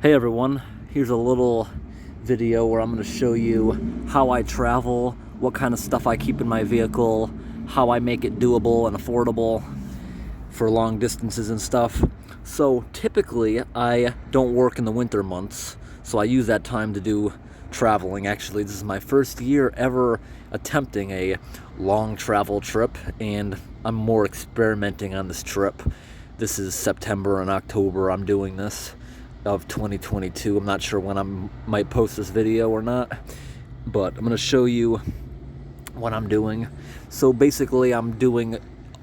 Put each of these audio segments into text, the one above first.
Hey everyone, here's a little video where I'm going to show you how I travel, what kind of stuff I keep in my vehicle, how I make it doable and affordable for long distances and stuff. So typically I don't work in the winter months, so I use that time to do traveling. Actually, this is my first year ever attempting a long travel trip, and I'm more experimenting on this trip. This is September and October I'm doing this of 2022. I'm not sure when I might post this video or not, but I'm going to show you what I'm doing. So basically I'm doing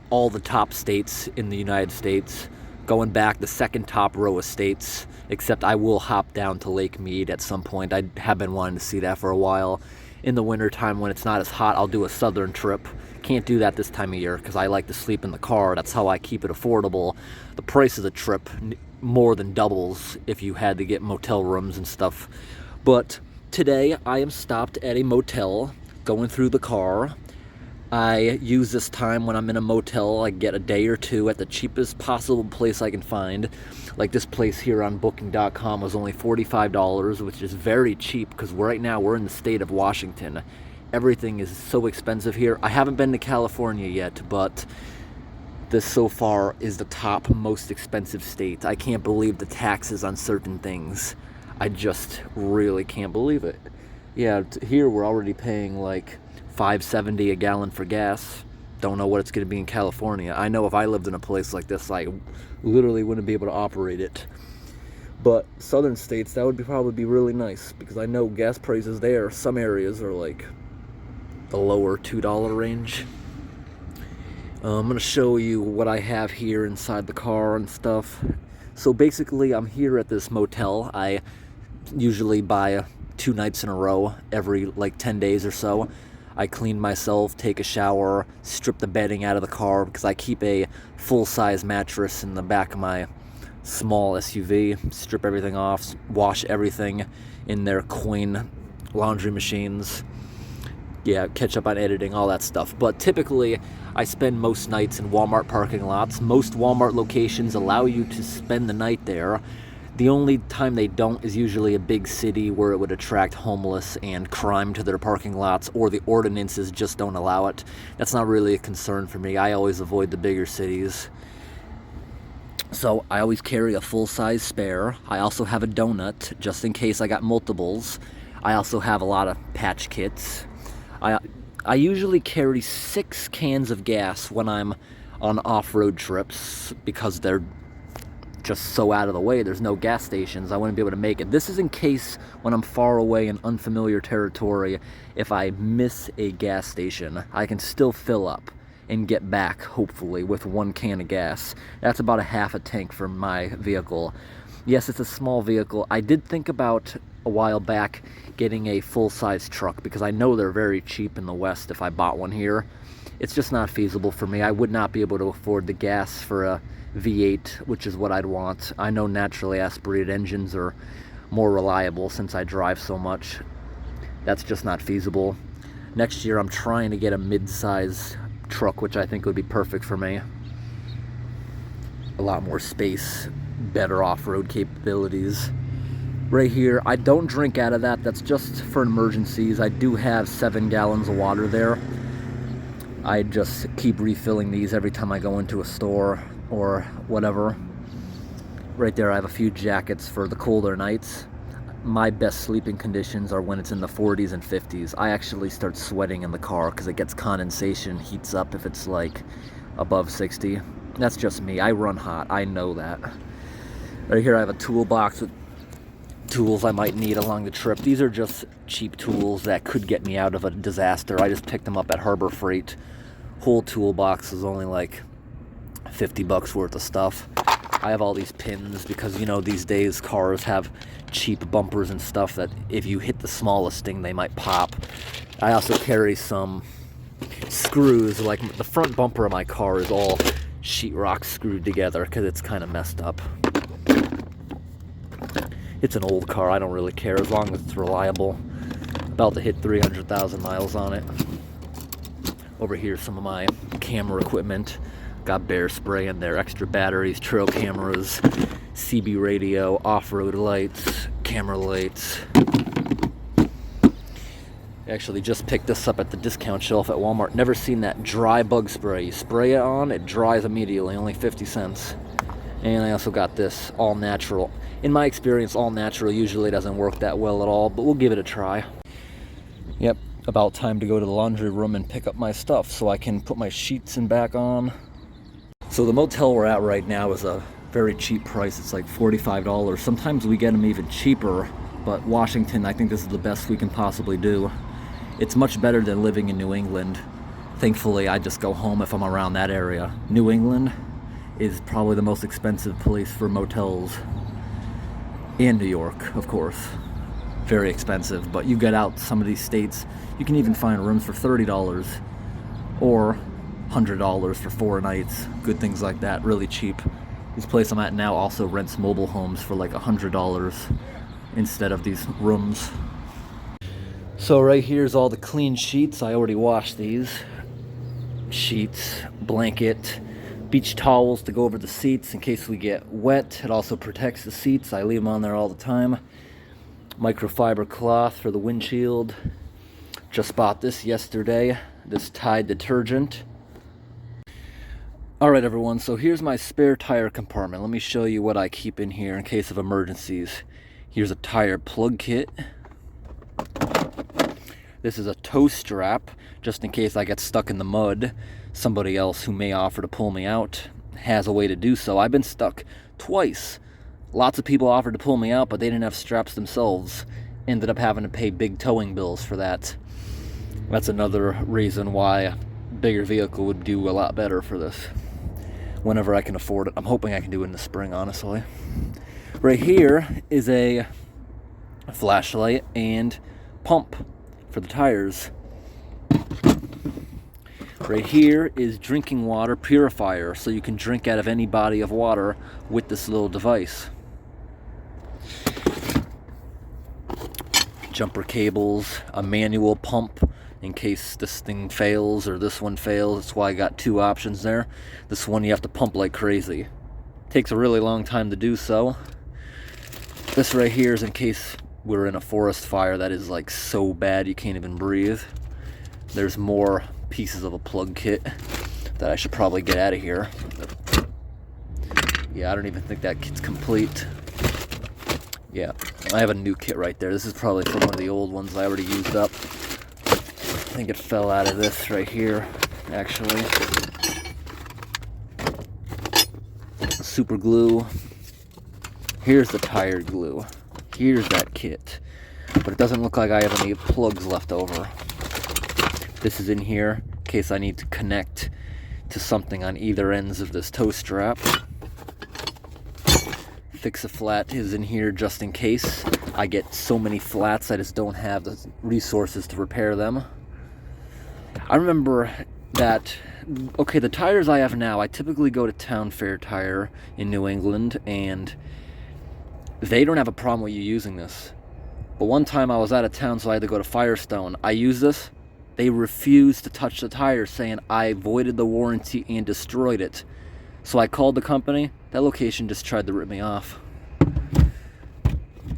all the top states in the United States, going back the second top row of states, except I will hop down to Lake Mead at some point. I have been wanting to see that for a while. In the wintertime when it's not as hot, I'll do a southern trip. Can't do that this time of year because I like to sleep in the car. That's how I keep it affordable. The price of the trip more than doubles if you had to get motel rooms and stuff. But today I am stopped at a motel going through the car. I use this time when I'm in a motel. I get a day or two at the cheapest possible place I can find. Like this place here on booking.com was only $45, which is very cheap because right now we're in the state of Washington. Everything is so expensive here. I haven't been to California yet, but this so far is the top most expensive state. I can't believe the taxes on certain things. I just really can't believe it. Yeah, here we're already paying like $5.70 a gallon for gas. Don't know what it's going to be in California. I know if I lived in a place like this, I literally wouldn't be able to operate it. But southern states, that would probably be really nice because I know gas prices there, some areas are like the lower $2 range. I'm going to show you what I have here inside the car and stuff. So basically, I'm here at this motel. I usually buy 2 nights in a row every like 10 days or so. I clean myself, take a shower, strip the bedding out of the car because I keep a full-size mattress in the back of my small SUV. Strip everything off, wash everything in their coin laundry machines. Yeah, catch up on editing, all that stuff. But typically, I spend most nights in Walmart parking lots. Most Walmart locations allow you to spend the night there. The only time they don't is usually a big city where it would attract homeless and crime to their parking lots, or the ordinances just don't allow it. That's not really a concern for me. I always avoid the bigger cities. So I always carry a full-size spare. I also have a donut, just in case I got multiples. I also have a lot of patch kits. I usually carry 6 cans of gas when I'm on off-road trips because they're just so out of the way. There's no gas stations. I wouldn't be able to make it. This is in case when I'm far away in unfamiliar territory, if I miss a gas station, I can still fill up and get back, hopefully, with 1 can of gas. That's about a half a tank for my vehicle. Yes, it's a small vehicle. I did think about a while back getting a full-size truck because I know they're very cheap in the West if I bought one here. It's just not feasible for me. I would not be able to afford the gas for a V8, which is what I'd want. I know naturally aspirated engines are more reliable since I drive so much. That's just not feasible. Next year I'm trying to get a mid-size truck, which I think would be perfect for me. A lot more space, better off-road capabilities. Right here, I don't drink out of that. That's just for emergencies. I do have 7 gallons of water there. I just keep refilling these every time I go into a store or whatever. Right there, I have a few jackets for the colder nights. My best sleeping conditions are when it's in the 40s and 50s. I actually start sweating in the car because it gets condensation, heats up if it's like above 60. That's just me. I run hot. I know that. Right here, I have a toolbox with tools I might need along the trip. These are just cheap tools that could get me out of a disaster. I just picked them up at Harbor Freight. Whole toolbox is only like $50 worth of stuff. I have all these pins because, you know, these days cars have cheap bumpers and stuff that if you hit the smallest thing, they might pop. I also carry some screws. Like the front bumper of my car is all sheetrock screwed together because it's kind of messed up. It's an old car, I don't really care as long as it's reliable. About to hit 300,000 miles on it. Over here, some of my camera equipment. Got bear spray in there, extra batteries, trail cameras, CB radio, off-road lights, camera lights. Actually just picked this up at the discount shelf at Walmart. Never seen that dry bug spray. You spray it on, it dries immediately, only 50 cents. And I also got this all natural. In my experience, all natural usually doesn't work that well at all, but we'll give it a try. Yep, about time to go to the laundry room and pick up my stuff so I can put my sheets and back on. So the motel we're at right now is a very cheap price. It's like $45. Sometimes we get them even cheaper, but Washington, I think this is the best we can possibly do. It's much better than living in New England. Thankfully, I just go home if I'm around that area. New England is probably the most expensive place for motels. And New York, of course. Very expensive, but you get out some of these states, you can even find rooms for $30 or $100 for 4 nights. Good things like that, really cheap. This place I'm at now also rents mobile homes for like $100 instead of these rooms. So right here's all the clean sheets. I already washed these. Sheets, blanket, beach towels to go over the seats in case we get wet. It also protects the seats. I leave them on there all the time. Microfiber cloth for the windshield. Just bought this yesterday. This Tide detergent. Alright everyone, so here's my spare tire compartment. Let me show you what I keep in here in case of emergencies. Here's a tire plug kit. This is a tow strap, just in case I get stuck in the mud. Somebody else who may offer to pull me out has a way to do so. I've been stuck twice. Lots of people offered to pull me out, but they didn't have straps themselves. Ended up having to pay big towing bills for that. That's another reason why a bigger vehicle would do a lot better for this. Whenever I can afford it. I'm hoping I can do it in the spring, honestly. Right here is a flashlight and pump for the tires. Right here is drinking water purifier, so you can drink out of any body of water with this little device. Jumper cables, a manual pump in case this thing fails or this one fails. That's why I got 2 options there. This one you have to pump like crazy. Takes a really long time to do so. This right here is in case we're in a forest fire that is like so bad you can't even breathe. There's more pieces of a plug kit that I should probably get out of here. Yeah, I don't even think that kit's complete. Yeah, I have a new kit right there. This is probably from one of the old ones I already used up. I think it fell out of this right here, actually. Super glue. Here's the tire glue. Here's that kit. But it doesn't look like I have any plugs left over. This is in here in case I need to connect to something on either ends of this tow strap. Fix-a-flat is in here just in case. I get so many flats I just don't have the resources to repair them. I remember that, okay, the tires I have now, I typically go to Town Fair Tire in New England, and they don't have a problem with you using this. But one time I was out of town, so I had to go to Firestone. I used this. They refused to touch the tire, saying I voided the warranty and destroyed it. So I called the company. That location just tried to rip me off.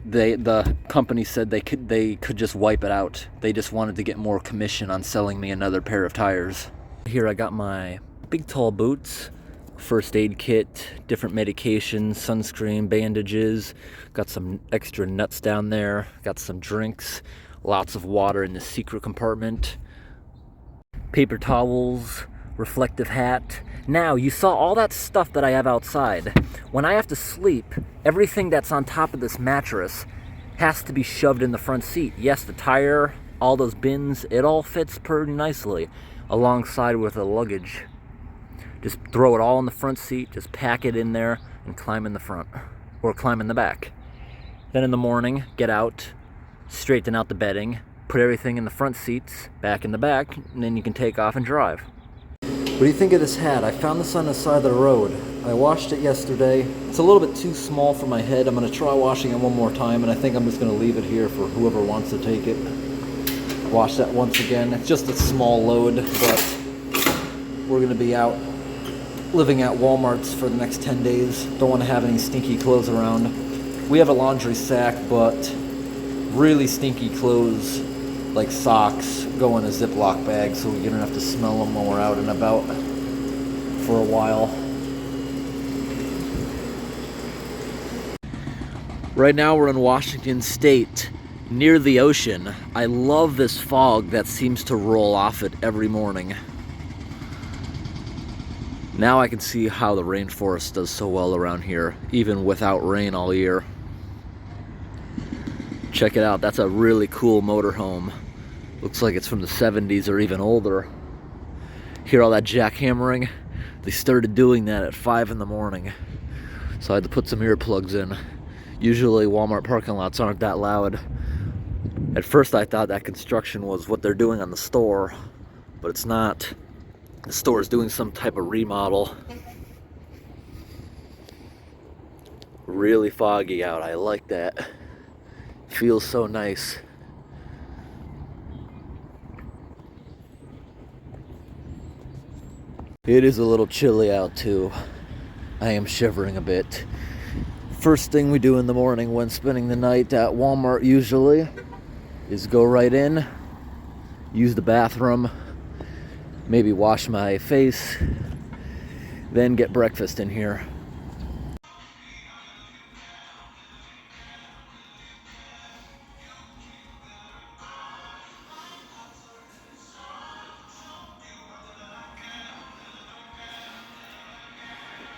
The company said they could just wipe it out. They just wanted to get more commission on selling me another pair of tires. Here I got my big tall boots, first aid kit, different medications, sunscreen, bandages, got some extra nuts down there, got some drinks, lots of water in the secret compartment, paper towels, reflective hat. Now, you saw all that stuff that I have outside. When I have to sleep, everything that's on top of this mattress has to be shoved in the front seat. Yes, the tire, all those bins, it all fits pretty nicely alongside with the luggage. Just throw it all in the front seat, just pack it in there and climb in the front or climb in the back. Then in the morning, get out, straighten out the bedding, put everything in the front seats, back in the back, and then you can take off and drive. What do you think of this hat? I found this on the side of the road. I washed it yesterday. It's a little bit too small for my head. I'm going to try washing it one more time, and I think I'm just going to leave it here for whoever wants to take it. Wash that once again. It's just a small load, but we're going to be out living at Walmart's for the next 10 days. Don't want to have any stinky clothes around. We have a laundry sack, but really stinky clothes, like socks, go in a Ziploc bag so we don't have to smell them when we're out and about for a while. Right now we're in Washington State, near the ocean. I love this fog that seems to roll off it every morning. Now I can see how the rainforest does so well around here, even without rain all year. Check it out, that's a really cool motorhome. Looks like it's from the 70s or even older. Hear all that jackhammering? They started doing that at 5 in the morning. So I had to put some earplugs in. Usually Walmart parking lots aren't that loud. At first I thought that construction was what they're doing on the store, but it's not. The store is doing some type of remodel. Really foggy out, I like that. Feels so nice. It is a little chilly out too. I am shivering a bit. First thing we do in the morning when spending the night at Walmart usually is go right in, use the bathroom, maybe wash my face, then get breakfast in here.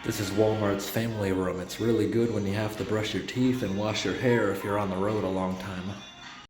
This is Walmart's family room. It's really good when you have to brush your teeth and wash your hair if you're on the road a long time.